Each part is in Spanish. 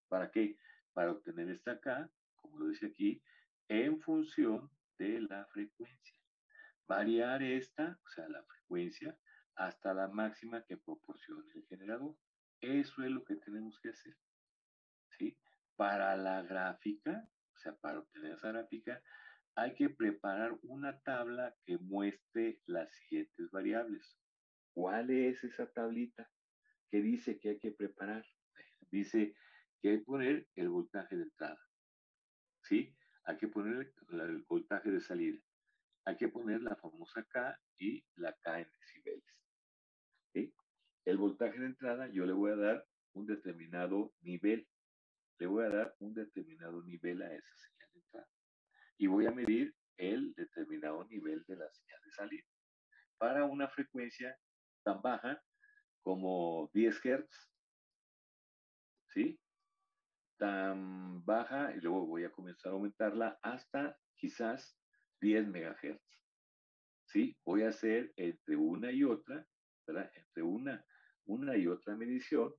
¿Para qué? Para obtener esta K, como lo dice aquí, en función de la frecuencia. Variar esta, o sea, la frecuencia, hasta la máxima que proporcione el generador. Eso es lo que tenemos que hacer, ¿sí? Para la gráfica, o sea, para obtener esa gráfica, hay que preparar una tabla que muestre las siguientes variables. ¿Cuál es esa tablita que dice que hay que preparar? Dice que hay que poner el voltaje de entrada, ¿sí? Hay que poner el voltaje de salida. Hay que poner la famosa K y la K en decibeles, ¿sí? El voltaje de entrada yo le voy a dar un determinado nivel. Le voy a dar un determinado nivel a esa señal de entrada. Y voy a medir el determinado nivel de la señal de salida. Para una frecuencia tan baja como 10 Hz, ¿sí? Tan baja, y luego voy a comenzar a aumentarla hasta quizás 10 MHz, ¿sí? Voy a hacer entre una y otra, ¿verdad? Entre una y otra medición,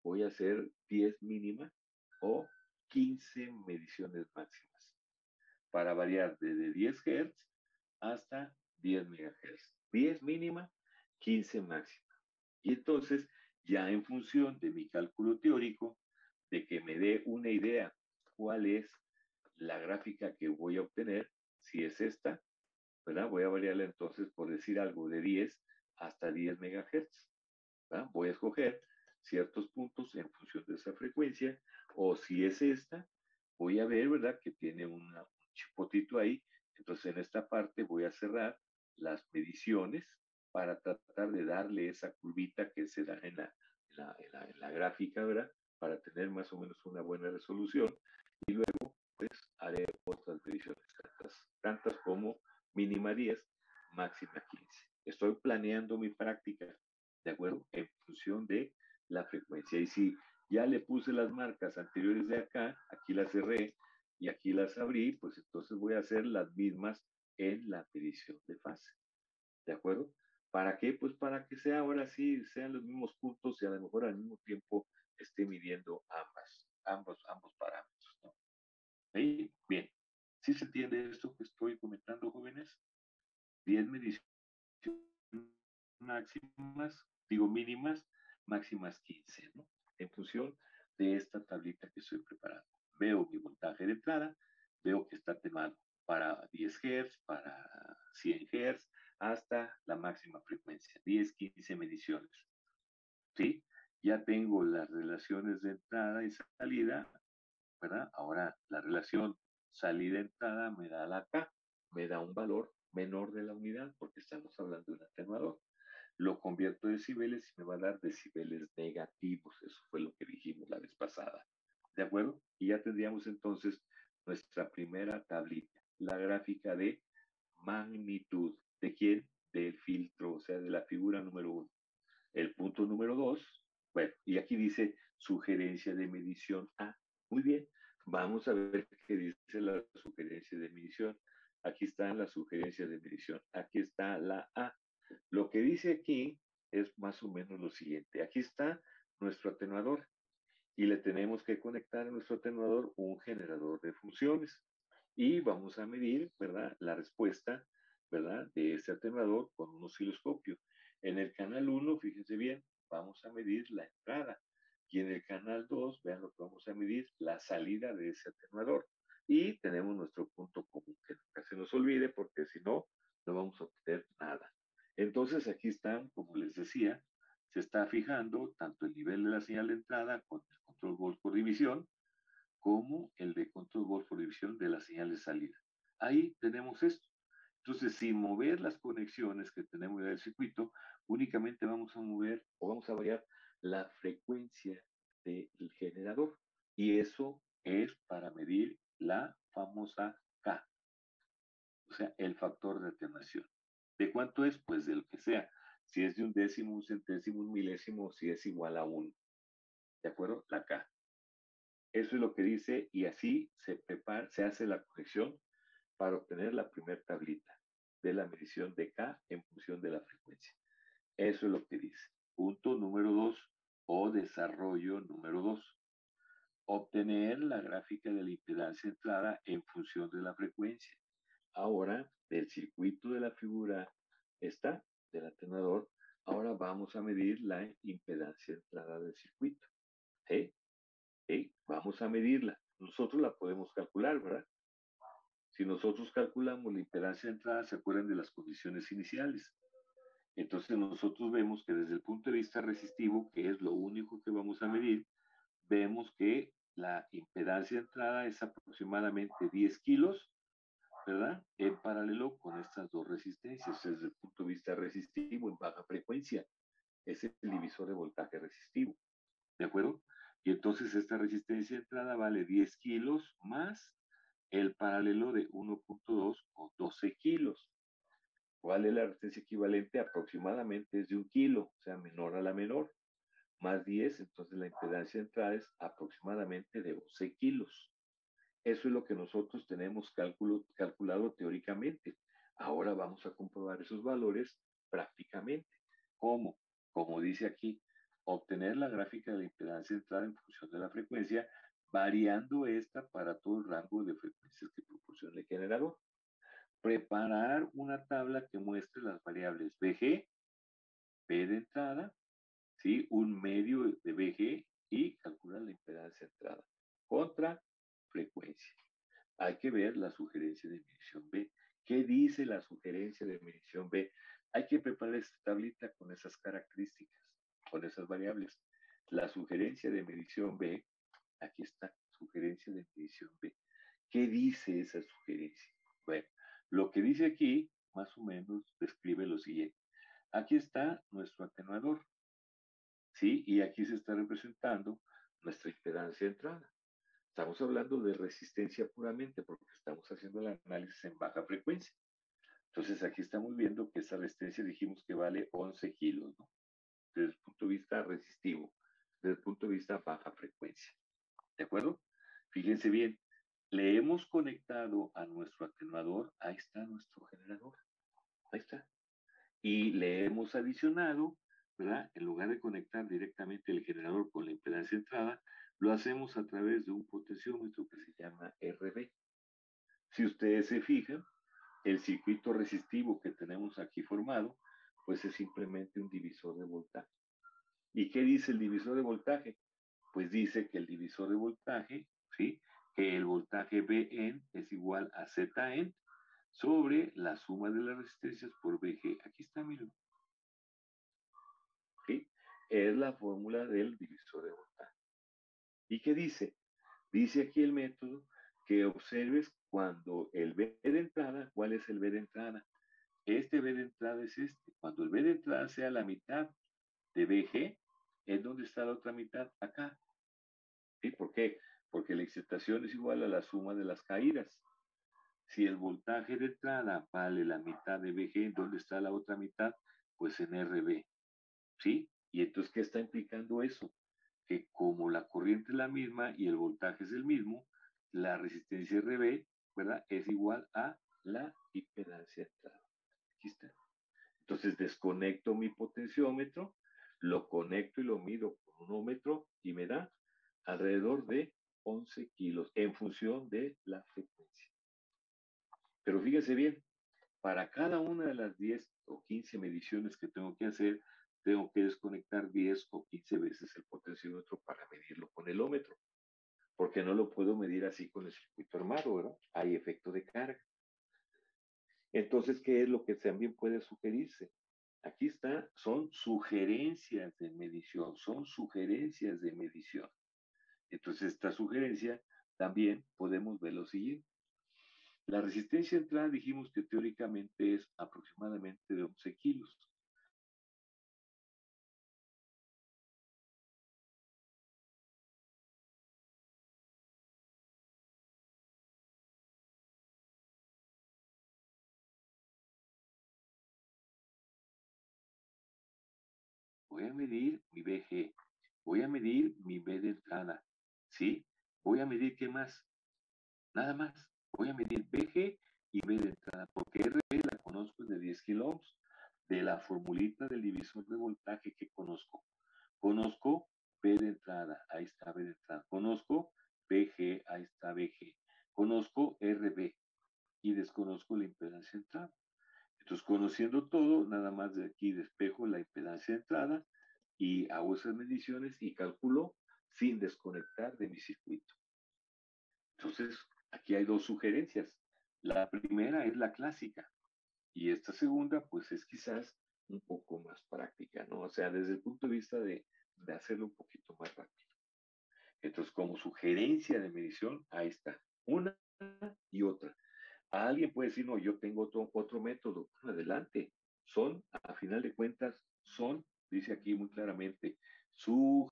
voy a hacer 10 mínimas o 15 mediciones máximas para variar desde 10 Hz hasta 10 MHz. 10 mínima, 15 máxima. Y entonces, ya en función de mi cálculo teórico, de que me dé una idea cuál es la gráfica que voy a obtener, si es esta, ¿verdad? Voy a variarla entonces, por decir algo, de 10 hasta 10 MHz. ¿Verdad? Voy a escoger ciertos puntos en función de esa frecuencia, o si es esta, voy a ver, ¿verdad? Que tiene un chipotito ahí. Entonces, en esta parte voy a cerrar las mediciones para tratar de darle esa curvita que se da en la gráfica, ¿verdad? Para tener más o menos una buena resolución. Y luego, pues, haré otras mediciones, tantas como mínima 10, máxima 15. Estoy planeando mi práctica, ¿de acuerdo? En función de la frecuencia. Y si ya le puse las marcas anteriores de acá, aquí las cerré y aquí las abrí, pues entonces voy a hacer las mismas en la medición de fase. ¿De acuerdo? ¿Para qué? Pues para que sea ahora sí, sean los mismos puntos y a lo mejor al mismo tiempo esté midiendo ambos parámetros, ¿no? ¿Sí? Bien. ¿Sí se entiende esto que estoy comentando, jóvenes? 10 mediciones máximas, digo mínimas, máximas 15, ¿no? En función de esta tablita que estoy preparando. Veo mi voltaje de entrada, veo que está temado para 10 Hz, para 100 Hz, hasta la máxima frecuencia, 10, 15 mediciones, ¿sí? Ya tengo las relaciones de entrada y salida, ¿verdad? Ahora, la relación salida-entrada me da la K, me da un valor menor de la unidad, porque estamos hablando de un atenuador. Lo convierto en decibeles y me va a dar decibeles negativos. Eso fue lo que dijimos la vez pasada. ¿De acuerdo? Y ya tendríamos entonces nuestra primera tablita, la gráfica de magnitud. ¿De quién? Del filtro, o sea, de la figura número 1. El punto número 2, bueno, y aquí dice sugerencia de medición A. Muy bien, vamos a ver qué dice la sugerencia de medición. Aquí están las sugerencias de medición. Aquí está la A. Lo que dice aquí es más o menos lo siguiente. Aquí está nuestro atenuador y le tenemos que conectar a nuestro atenuador un generador de funciones. Y vamos a medir, ¿verdad? La respuesta, ¿verdad? De ese atenuador con un osciloscopio. En el canal 1, fíjense bien, vamos a medir la entrada. Y en el canal 2, vean lo que vamos a medir, la salida de ese atenuador. Y tenemos nuestro punto común, que nunca se nos olvide, porque si no, no vamos a obtener nada. Entonces, aquí están, como les decía, se está fijando tanto el nivel de la señal de entrada con el control Volt por división, como el de control Volt por división de la señal de salida. Ahí tenemos esto. Entonces, sin mover las conexiones que tenemos en el circuito, únicamente vamos a mover o vamos a variar la frecuencia del generador. Y eso es para medir la famosa K, o sea, el factor de atenuación. ¿De cuánto es? Pues de lo que sea. Si es de un décimo, un centésimo, un milésimo, si es igual a 1. ¿De acuerdo? La K. Eso es lo que dice y así se hace la corrección para obtener la primera tablita de la medición de K en función de la frecuencia. Eso es lo que dice. Punto número 2 o desarrollo número 2. obtener la gráfica de la impedancia entrada en función de la frecuencia. Ahora, del circuito de la figura esta, del atenuador, ahora vamos a medir la impedancia entrada del circuito. ¿Sí? ¿Sí? Vamos a medirla. Nosotros la podemos calcular, ¿verdad? Si nosotros calculamos la impedancia de entrada, se acuerdan de las condiciones iniciales. Entonces nosotros vemos que desde el punto de vista resistivo, que es lo único que vamos a medir, vemos que la impedancia de entrada es aproximadamente 10 kilos, ¿verdad? En paralelo con estas dos resistencias, desde el punto de vista resistivo en baja frecuencia. Es el divisor de voltaje resistivo, ¿de acuerdo? Y entonces esta resistencia de entrada vale 10 kilos más el paralelo de 1.2 o 12 kilos. ¿Cuál es la resistencia equivalente? Aproximadamente es de 1 kilo, o sea, menor a la menor, más 10, entonces la impedancia de entrada es aproximadamente de 11 kilos. Eso es lo que nosotros tenemos calculado teóricamente. Ahora vamos a comprobar esos valores prácticamente. ¿Cómo? Como dice aquí, obtener la gráfica de la impedancia de entrada en función de la frecuencia, variando esta para todo el rango de frecuencias que proporciona el generador. Preparar una tabla que muestre las variables BG, B de entrada, ¿sí? Un medio de BG y calcular la impedancia de entrada contra frecuencia. Hay que ver la sugerencia de medición B. ¿Qué dice la sugerencia de medición B? Hay que preparar esta tablita con esas características, con esas variables. La sugerencia de medición B, aquí está, sugerencia de medición B. ¿Qué dice esa sugerencia? Bueno, lo que dice aquí, más o menos, describe lo siguiente. Aquí está nuestro atenuador, ¿sí? Y aquí se está representando nuestra impedancia de entrada. Estamos hablando de resistencia puramente porque estamos haciendo el análisis en baja frecuencia. Entonces aquí estamos viendo que esa resistencia dijimos que vale 11 kilos, ¿no? Desde el punto de vista resistivo, desde el punto de vista baja frecuencia. ¿De acuerdo? Fíjense bien, le hemos conectado a nuestro atenuador, ahí está nuestro generador, ahí está. Y le hemos adicionado, ¿verdad? En lugar de conectar directamente el generador con la impedancia de entrada, lo hacemos a través de un potenciómetro que se llama RB. Si ustedes se fijan, el circuito resistivo que tenemos aquí formado, pues es simplemente un divisor de voltaje. ¿Y qué dice el divisor de voltaje? Pues dice que el divisor de voltaje, ¿sí? Que el voltaje Bn es igual a Zn sobre la suma de las resistencias por Bg. Aquí está, miren. ¿Sí? Es la fórmula del divisor de voltaje. ¿Y qué dice? Dice aquí el método que observes cuando el B de entrada, ¿cuál es el B de entrada? Este B de entrada es este. Cuando el B de entrada sea la mitad de BG, ¿es donde está la otra mitad? Acá. ¿Sí? ¿Por qué? Porque la excitación es igual a la suma de las caídas. Si el voltaje de entrada vale la mitad de BG, ¿dónde está la otra mitad? Pues en RB. ¿Sí? Y entonces, ¿qué está implicando eso? Que como la corriente es la misma y el voltaje es el mismo, la resistencia RB, ¿verdad? Es igual a la impedancia de entrada. Aquí está. Entonces desconecto mi potenciómetro, lo conecto y lo mido con un ohmmetro y me da alrededor de 11 kilos en función de la frecuencia. Pero fíjese bien, para cada una de las 10 o 15 mediciones que tengo que hacer, tengo que desconectar 10 o 15 veces el potenciómetro para medirlo con el ómetro, porque no lo puedo medir así con el circuito armado, ¿verdad? Hay efecto de carga. Entonces, ¿qué es lo que también puede sugerirse? Aquí está, son sugerencias de medición, son sugerencias de medición. Entonces, esta sugerencia también podemos ver lo siguiente. La resistencia de entrada dijimos que teóricamente es aproximadamente de 11 kilos. Voy a medir mi BG, voy a medir mi B de entrada, ¿sí? Voy a medir qué más, nada más. Voy a medir BG y B de entrada, porque RB la conozco de 10 kilo ohms. De la formulita del divisor de voltaje que conozco. Conozco B de entrada, ahí está B de entrada. Conozco conociendo todo, nada más de aquí despejo la impedancia de entrada y hago esas mediciones y calculo sin desconectar de mi circuito. Entonces, aquí hay dos sugerencias. La primera es la clásica y esta segunda, pues es quizás un poco más práctica, ¿no? O sea, desde el punto de vista de hacerlo un poquito más rápido. Entonces, como sugerencia de medición, ahí está, una y otra. A alguien puede decir, no, yo tengo otro método. Adelante. Son, a final de cuentas, son, dice aquí muy claramente, su